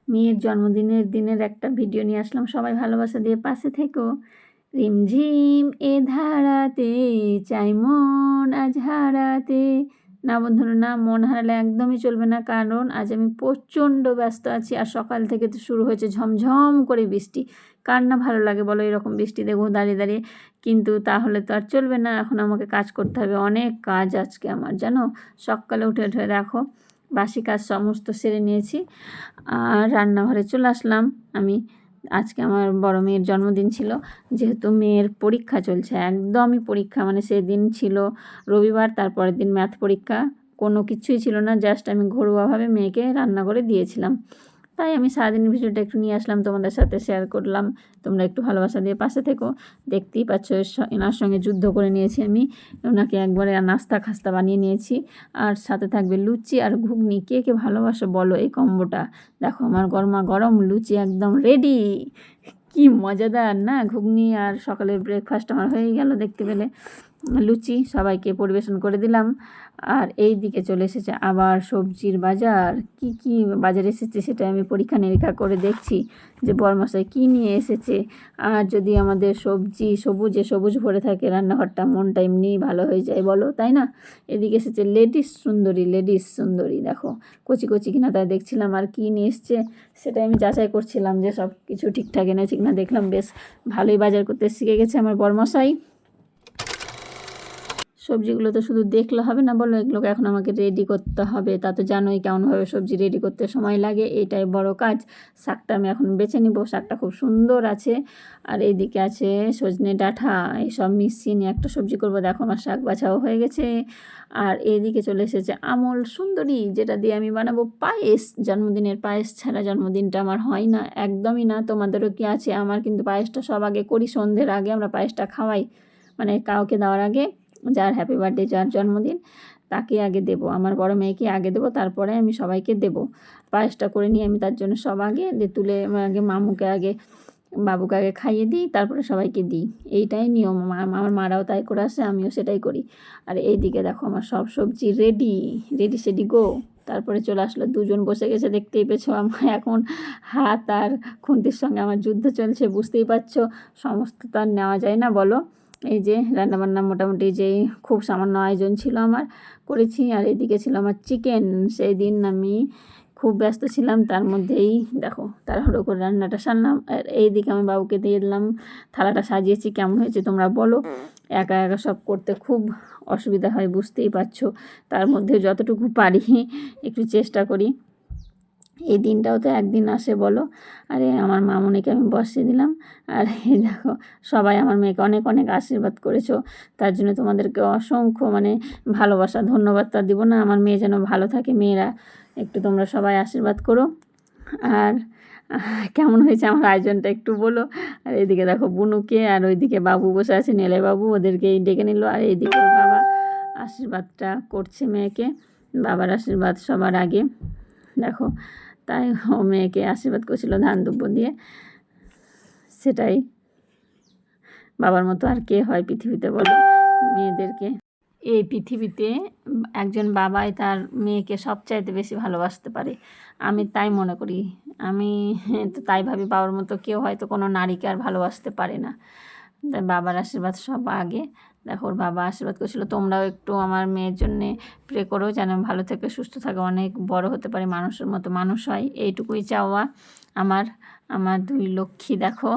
মেয়ের জন্মদিনের দিনের একটা ভিডিও নিয়ে আসলাম, সবাই ভালোবাসা দিয়ে পাশে থেকো। রিমঝিম এ ধারাতে চাই মন আজ হারাতে। না বন্ধুরা না, মন হারালে একদমই চলবে না, কারণ আজ আমি প্রচণ্ড ব্যস্ত আছি। আর সকাল থেকে তো শুরু হয়েছে ঝমঝম করে বৃষ্টি। কার না ভালো লাগে বলো এরকম বৃষ্টি দেখবো দাঁড়িয়ে দাঁড়িয়ে? কিন্তু তাহলে তো আর চলবে না, এখন আমাকে কাজ করতে হবে, অনেক কাজ আজকে আমার, জানো। সকালে উঠে উঠে দেখো বাসি কাজ সমস্ত সেরে নিয়েছি আর রান্নাঘরে চলে আসলাম আমি। আজকে আমার বড় মেয়ের জন্মদিন ছিল, যেহেতু মেয়ের পরীক্ষা চলছে, একদমই পরীক্ষা, মানে সেদিন ছিল রবিবার, তারপরের দিন ম্যাথ পরীক্ষা, কোনো কিছুই ছিল না, জাস্ট আমি ঘরোয়াভাবে মেয়েকে রান্না করে দিয়েছিলাম। তাই আমি সারাদিনের ভিডিওটা একটু নিয়ে আসলাম, তোমাদের সাথে শেয়ার করলাম। তোমরা একটু ভালোবাসা দিয়ে পাশে থেকো। দেখতেই পাচ্ছ এনার সঙ্গে যুদ্ধ করে নিয়েছি আমি, ওনাকে একবারে নাস্তা খাস্তা বানিয়ে নিয়েছি। আর সাথে থাকবে লুচি আর ঘুগনি। কে কে ভালোবাসো বলো এই কম্বোটা? দেখো আমার গরমা গরম লুচি একদম রেডি। কি মজাদার না ঘুগনি, আর সকালের ব্রেকফাস্ট আমার হয়ে গেল দেখতে পেলে। লুচি সবাইকে পরিবেশন করে দিলাম। আর এই দিকে চলে এসেছে আবার সবজির বাজার। কি কি বাজার এসেছে সেটা আমি পরীক্ষা নিরীক্ষা করে দেখছি যে বরমশাই কী নিয়ে এসেছে। আর যদি আমাদের সবজি সবুজে সবুজ ভরে থাকে রান্নাঘরটা, মনটা এমনিই ভালো হয়ে যায় বলো, তাই না? এদিকে এসেছে লেডিস সুন্দরী, দেখো কচি কচি কিনা তাই দেখছিলাম। আর কী নিয়ে এসছে সেটাই আমি যাচাই করছিলাম যে সব কিছু ঠিকঠাক এনেছে কিনা। দেখলাম বেশ ভালোই বাজার করতে শিখে গেছে আমার বরমশাই। সবজিগুলো তো শুধু দেখলে হবে না বলো, এগুলোকে এখন আমাকে রেডি করতে হবে। তা তো জানোই কেমনভাবে সবজি রেডি করতে সময় লাগে, এটাই বড় কাজ। শাকটা আমি এখন বেছে নিব, শাকটা খুব সুন্দর আছে। আর এইদিকে আছে সজনে ডাঁটা, এইসব মিশিয়ে নিয়ে একটা সবজি করব। দেখো আমার শাক বাছাও হয়ে গেছে। আর এইদিকে চলে এসেছে আমল সুন্দরী, যেটা দিয়ে আমি বানাবো পায়েস। জন্মদিনের পায়েস ছাড়া জন্মদিনটা আমার হয় না, একদমই না। তোমাদেরও কি আছে? আমার কিন্তু পায়েসটা সব আগে করি, সন্ধ্যের আগে আমরা পায়েসটা খাওয়াই, মানে কাউকে দেওয়ার আগে, যার হ্যাপি বার্থডে, যার জন্মদিন, তাকে আগে দেবো, আমার বড় মেয়েকে আগে দেবো, তারপরে আমি সবাইকে দেবো। পায়েসটা করে নিয়ে আমি তার জন্য সব আগে তুলে আগে মামুকে আগে, বাবুকে আগে খাইয়ে দিই, তারপরে সবাইকে দিই। এইটাই নিয়ম, আমার মারাও তাই করে আসে, আমিও সেটাই করি। আর এইদিকে দেখো আমার সব সবজি রেডি সেডি গো। তারপরে চলে আসলো, দুজন বসে গেছে, দেখতেই পেয়েছো। আমার এখন হাত আর খুন্তির সঙ্গে আমার যুদ্ধ চলছে, বুঝতেই পারছো। সমস্ত তো আর নেওয়া যায় না বলো। এই যে রান্নাবান্না মোটামুটি যেই খুব সামান্য আয়োজন ছিল আমার, করেছি। আর এদিকে ছিল আমার চিকেন, সেই দিন আমি খুব ব্যস্ত ছিলাম, তার মধ্যেই দেখো তাড়াহুড়ো করে রান্নাটা সারলাম। আর এইদিকে আমি বাবুকে দিয়ে দিলাম, থালাটা সাজিয়েছি। কেমন হয়েছে তোমরা বলো? একা একা সব করতে খুব অসুবিধা হয়, বুঝতেই পারছো। তার মধ্যে যতটুকু পারি একটু চেষ্টা করি। এই দিনটাও তো একদিন আসে বলো। আরে আমার মামনিকে আমি বসিয়ে দিলাম। আর এই দেখো সবাই আমার মেয়েকে অনেক অনেক আশীর্বাদ করেছো, তার জন্য তোমাদেরকে অসংখ্য মানে ভালোবাসা, ধন্যবাদ তা দিব না। আমার মেয়ে যেন ভালো থাকে, মেয়েরা একটু তোমরা সবাই আশীর্বাদ করো। আর কেমন হয়েছে আমার আয়োজনটা একটু বলো। আর এইদিকে দেখো বুনুকে, আর ওইদিকে বাবু বসে আছে, নেলে বাবু, ওদেরকে ডেকে নিল। আর এইদিকে বাবা আশীর্বাদটা করছে মেয়েকে, বাবার আশীর্বাদ সবার আগে দেখো। তাই ও মেয়েকে আশীর্বাদ করছিল ধান দুব্য দিয়ে। সেটাই, বাবার মতো আর কে হয় পৃথিবীতে বলো মেয়েদেরকে? এই পৃথিবীতে একজন বাবাই তার মেয়েকে সবচাইতে বেশি ভালোবাসতে পারে, আমি তাই মনে করি। আমি তো তাই ভাবি, বাবার মতো কেউ হয়তো কোনো নারীকে আর ভালোবাসতে পারে না। তাই বাবার আশীর্বাদ সব আগে। দেখো ওর বাবা আশীর্বাদ করছিল। তোমরাও একটু আমার মেয়ের জন্যে প্রে করো যেন ভালো থেকে সুস্থ থাকে, অনেক বড় হতে পারে, মানুষের মতো মানুষ হয়, এইটুকুই চাওয়া আমার। আমার দুই লক্ষ্মী দেখো।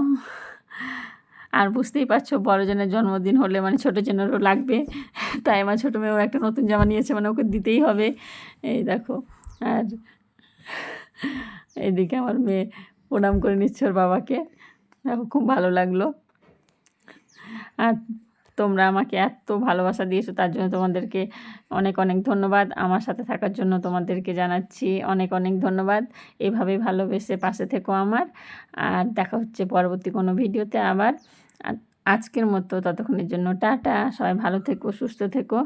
আর বুঝতেই পারছো বড়জনের জন্মদিন হলে মানে ছোটোজনেরও লাগবে, তাই আমার ছোটো মেয়েও একটা নতুন জামা নিয়েছে, মানে ওকে দিতেই হবে। এই দেখো। আর এইদিকে আমার মেয়ে প্রণাম করে নিচ্ছে ওর বাবাকে, দেখো খুব ভালো লাগলো। আর তোমরা আমাকে এত ভালোবাসা দিয়েছো, তার জন্য তোমাদেরকে অনেক অনেক ধন্যবাদ। আমার সাথে থাকার জন্য তোমাদেরকে জানাচ্ছি অনেক অনেক ধন্যবাদ। এভাবে ভালোবেসে পাশে থেকো আমার। আর দেখা হচ্ছে পরবর্তী কোনো ভিডিওতে আবার। আজকের মতো ততক্ষণের জন্য টাটা। সবাই ভালো থেকো, সুস্থ থেকো।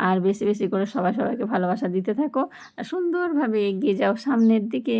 আর বেশি বেশি করে সবাইকে ভালোবাসা দিতে থাকো। আর সুন্দরভাবে এগিয়ে যাও সামনের দিকে।